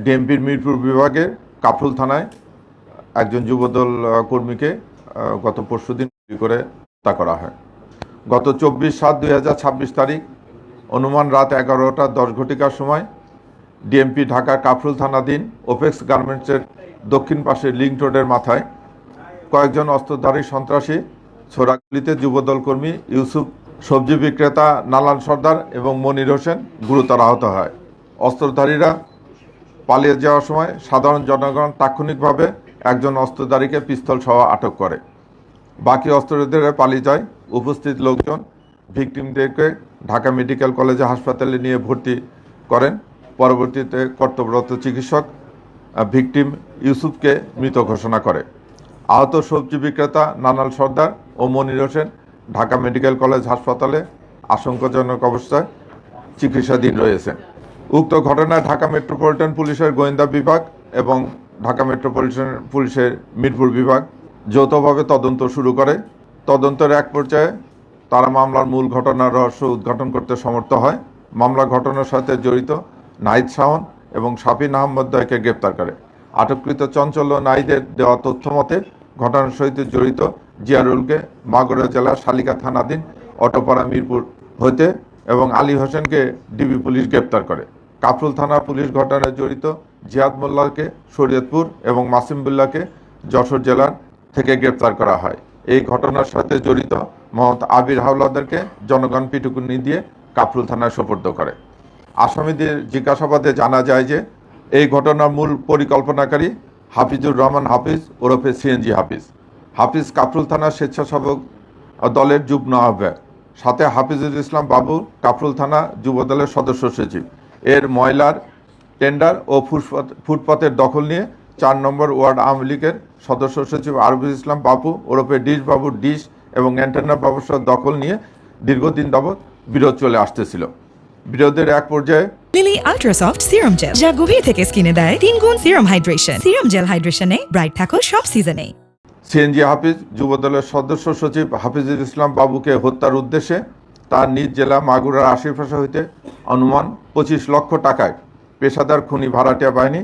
ডিএমপির মিরপুর বিভাগের কাফরুল থানায় একজন যুবদল কর্মীকে গত পরশুদিন গুলি করে হত্যা করা হয়। গত 24/7/2026 তারিখ অনুমান রাত 11:10 সময় ডিএমপি ঢাকা কাফরুল থানাধীন ওপেক্স গার্মেন্টসের দক্ষিণ পাশে লিংক রোডের মাথায় কয়েকজন অস্ত্রধারী সন্ত্রাসী ছোড়াগুলিতে যুবদল কর্মী ইউসুফ, সবজি বিক্রেতা নালাল সর্দার এবং মনির হোসেন গুরুতর আহত হয়। অস্ত্রধারীরা পালিয়ে যাওয়ার সময় সাধারণ জনগণ তাৎক্ষণিকভাবে একজন অস্ত্রধারীকে পিস্তল সহ আটক করে। বাকি অস্ত্রধারীরা পালিয়ে যায়। উপস্থিত লোকজন ভিকটিমদেরকে ঢাকা মেডিকেল কলেজে হাসপাতালে নিয়ে ভর্তি করেন। পরবর্তীতে কর্তব্যরত চিকিৎসক ভিকটিম ইউসুফকে মৃত ঘোষণা করে। আহত সবজি বিক্রেতা নানাল সর্দার ও মনির হোসেন ঢাকা মেডিকেল কলেজ হাসপাতালে আশঙ্কাজনক অবস্থায় চিকিৎসাধীন রয়েছেন। উক্ত ঘটনায় ঢাকা মেট্রোপলিটন পুলিশের গোয়েন্দা বিভাগ এবং ঢাকা মেট্রোপলিটন পুলিশের মিরপুর বিভাগ যৌথভাবে তদন্ত শুরু করে। তদন্তের এক পর্যায়ে তারা মামলার মূল ঘটনার রহস্য উদ্ঘাটন করতে সমর্থ হয়। মামলা ঘটনার সাথে জড়িত নাহিদ শাওন এবং শাফিন আহমদ দ্বয়কে গ্রেপ্তার করে। আটককৃত চঞ্চল ও নাহিদের দেওয়া তথ্য মতে ঘটনার সহিত জড়িত জিয়ারুলকে মাগুরা জেলার শালিকা থানাধীন অটোপাড়া মিরপুর হইতে এবং আলী হোসেনকে ডিবি পুলিশ গ্রেপ্তার করে। কাফরুল থানার পুলিশ ঘটনায় জড়িত জিয়াদ মোল্লাকে শরীয়তপুর এবং মাসিমুল্লাহকে যশোর জেলার থেকে গ্রেপ্তার করা হয়। এই ঘটনার সাথে জড়িত মোহাম্মদ আবির হাওলাদারকে জনগণ পিটুকুনি দিয়ে কাফরুল থানায় সোপর্দ করে। আসামিদের জিজ্ঞাসাবাদে জানা যায় যে এই ঘটনার মূল পরিকল্পনাকারী হাফিজুর রহমান হাফিজ ওরফে সিএনজি হাফিজ। হাফিজ কাফরুল থানার স্বেচ্ছাসেবক দলের যুগ্ম আহ্বায়ক, সাথে হাফিজুল ইসলাম বাবু কাফরুল থানা যুবদলের সদস্য সচিব। এর ময়লার টেন্ডার ও ফুটপাতের দখল নিয়ে 4 নম্বর ওয়ার্ড আওয়ামী লীগের সদস্য সচিব আরবুল ইসলাম বাবু ওরফে ডিশ বাবুর ডিশ এবং অ্যান্টেনা ব্যবসার দখল নিয়ে দীর্ঘদিন যাবৎ বিরোধ চলে আসতেছিল। বিরোধের এক পর্যায়ে লিলি আল্ট্রাসফট সিরাম জেল, যা গভীর থেকে স্কিনে দেয় 3 গুণ সিরাম হাইড্রেশন। সিরাম জেল হাইড্রেশনে ব্রাইট থাকো সব সিজনে। সিএনজি হাফিজ যুবদলের সদস্য সচিব হাফিজুল ইসলাম বাবুকে হত্যার উদ্দেশ্যে তার নিজ জেলা মাগুরার আশেপাশে হইতে অনুমান 25 লক্ষ টাকায় পেশাদার খুনি ভাড়াটিয়া বাহিনী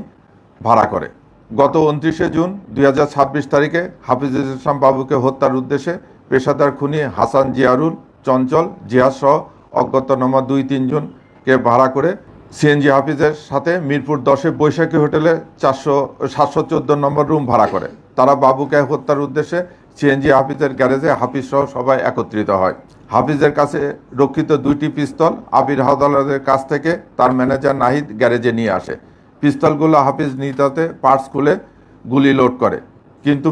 ভাড়া করে। গত 29 জুন 2026 তারিখে হাফিজুল ইসলাম বাবুকে হত্যার উদ্দেশ্যে পেশাদার খুনি হাসান, জিয়ারুল, চঞ্চল, জিয়াদ সহ অজ্ঞাতনামা 2-3 জনকে ভাড়া করে সিএনজি হাফিজের সাথে মিরপুর 10 বৈশাখী হোটেলে 714 নম্বর রুম ভাড়া করে। তারা বাবুকে হত্যার উদ্দেশ্যে সিএনজি হাফিজের গ্যারেজে হাফিজ সহ সবাই একত্রিত হয়। হাফিজের কাছে রক্ষিত 2টি পিস্তল আবির হাওলাদারের কাছ থেকে তার ম্যানেজার নাহিদ গ্যারেজে নিয়ে আসে। পিস্তলগুলো হাফিজ নিতাতে পার্টস খুলে গুলি লোড করে, কিন্তু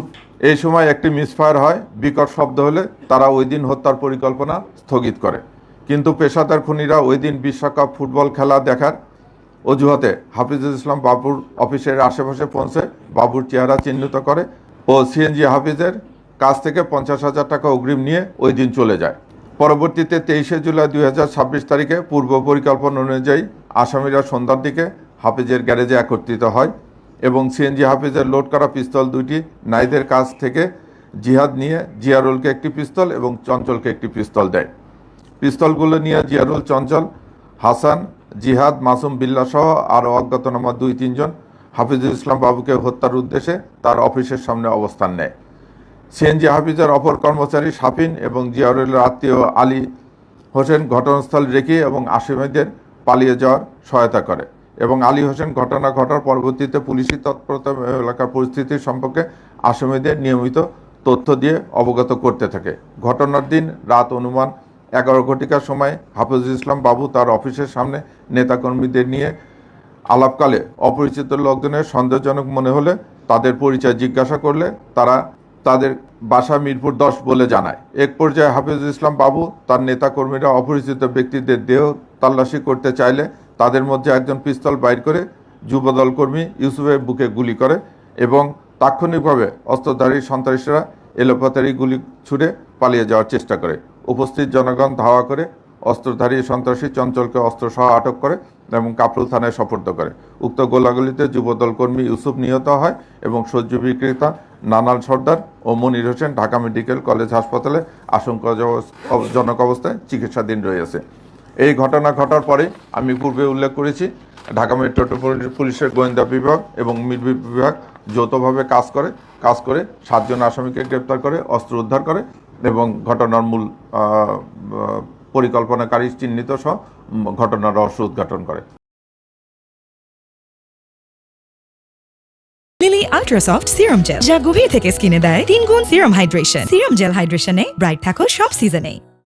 এই সময় একটি মিসফায়ার হয়। বিকট শব্দ হলে তারা ওই দিন হত্যার পরিকল্পনা স্থগিত করে। কিন্তু পেশাদার খুনিরা ওই দিন বিশ্বকাপ ফুটবল খেলা দেখার অজুহাতে হাফিজুল ইসলাম বাবুর অফিসের আশেপাশে পৌঁছে বাবুর চেহারা চিহ্নিত করে ও সিএনজি হাফিজের কাছ থেকে 50,000 টাকা অগ্রিম নিয়ে ওই দিন চলে যায়। পরবর্তীতে 23 জুলাই 2026 তারিখে পূর্ব পরিকল্পনা অনুযায়ী আসামিরা সন্ধ্যার দিকে হাফিজের গ্যারেজে একত্রিত হয় এবং সিএনজি হাফিজের লোড করা পিস্তল 2টি নাহিদের কাছ থেকে জিহাদ নিয়ে জিয়ারুলকে একটি পিস্তল এবং চঞ্চলকে একটি পিস্তল দেয়। পিস্তলগুলো নিয়ে জিয়ারুল, চঞ্চল, হাসান, জিহাদ, মাসুম বিল্লাহ সহ আরও অজ্ঞাতনামা 2-3 জন হাফিজুল ইসলাম বাবুকে হত্যার উদ্দেশ্যে তার অফিসের সামনে অবস্থান নেয়। সিএনজি হাফিজের অপর কর্মচারী শাফিন এবং জিয়ারুলের আত্মীয় আলী হোসেন ঘটনাস্থল রেখে এবং আসামিদের পালিয়ে যাওয়ার সহায়তা করে এবং আলী হোসেন ঘটনা ঘটার পরবর্তীতে পুলিশি তৎপরতা এলাকার পরিস্থিতি সম্পর্কে আসামিদের নিয়মিত তথ্য দিয়ে অবগত করতে থাকে। ঘটনার দিন রাত অনুমান 11 ঘটিকার সময় হাফিজুল ইসলাম বাবু তার অফিসের সামনে নেতাকর্মীদের নিয়ে আলাপকালে অপরিচিত লোকজনের সন্দেহজনক মনে হলে তাদের পরিচয় জিজ্ঞাসা করলে তারা তাদের বাসা মিরপুর 10 বলে জানায়। এক পর্যায়ে হাফিজুল ইসলাম বাবু তার নেতাকর্মীরা অপরিচিত ব্যক্তিদের দেহ তল্লাশি করতে চাইলে তাদের মধ্যে একজন পিস্তল বাইর করে যুবদল কর্মী ইউসুফের বুকে গুলি করে এবং তাৎক্ষণিকভাবে অস্ত্রধারী সন্ত্রাসীরা এলোপাতারি গুলি ছুড়ে পালিয়ে যাওয়ার চেষ্টা করে। উপস্থিত জনগণ ধাওয়া করে অস্ত্রধারী সন্ত্রাসী চঞ্চলকে অস্ত্রসহ আটক করে এবং কাফরুল থানায় সোপর্দ করে। উক্ত গোলাগুলিতে যুবদল কর্মী ইউসুফ নিহত হয় এবং সবজি বিক্রেতা নানাল সর্দার ও মনির হোসেন ঢাকা মেডিকেল কলেজ হাসপাতালে আশঙ্কাজনক অবস্থায় চিকিৎসাধীন রয়েছে। এই ঘটনা ঘটার পরে আমি পূর্বে উল্লেখ করেছি ঢাকা মেট্রোপলিটন পুলিশের গোয়েন্দা বিভাগ এবং মিডবি বিভাগ যৌথভাবে কাজ করে 7 জন আসামিকে গ্রেপ্তার করে, অস্ত্র উদ্ধার করে এবং ঘটনার মূল পরিকল্পনাকারী চিহ্নিত সহ ঘটনার রহস্য উদ্ঘাটন করে। লিলি আল্ট্রাসফট সিরাম জেল, যা গভীর থেকে স্কিনে দেয় 3 গুণ সিরাম হাইড্রেশন। সিরাম জেল হাইড্রেশনে ব্রাইট থাকো সব সিজনে।